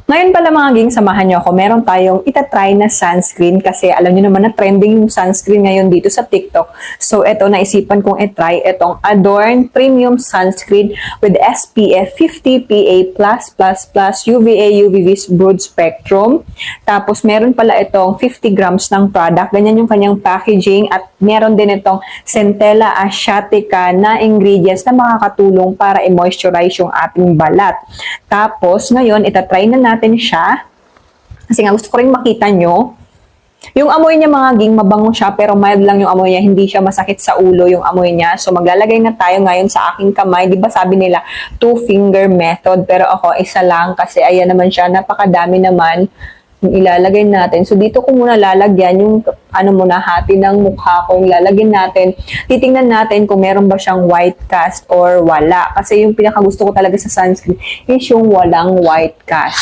Ngayon pala mga ging, samahan nyo ako. Meron tayong itatry na sunscreen kasi alam nyo naman na trending yung sunscreen ngayon dito sa TikTok. So eto, naisipan kong itry itong Adorn Premium Sunscreen with SPF 50 PA+++ UVA UVB Broad Spectrum. Tapos meron pala itong 50 grams ng product. Ganyan yung kanyang packaging at meron din itong Centella Asiatica na ingredients na makakatulong para i-moisturize yung ating balat. Tapos ngayon, itatry na natin siya. Kasi nga gusto ko rin makita nyo. Yung amoy niya mga ging, mabango siya pero mild lang yung amoy niya. Hindi siya masakit sa ulo yung amoy niya. So maglalagay na tayo ngayon sa aking kamay. Di ba sabi nila, 2-finger method. Pero ako, isa lang kasi ayan naman siya. Napakadami naman yung ilalagay natin. So dito ko muna lalagyan yung hati ng mukha ko. Lalagyan natin. Titingnan natin kung meron ba siyang white cast or wala. Kasi yung pinakagusto ko talaga sa sunscreen is yung walang white cast.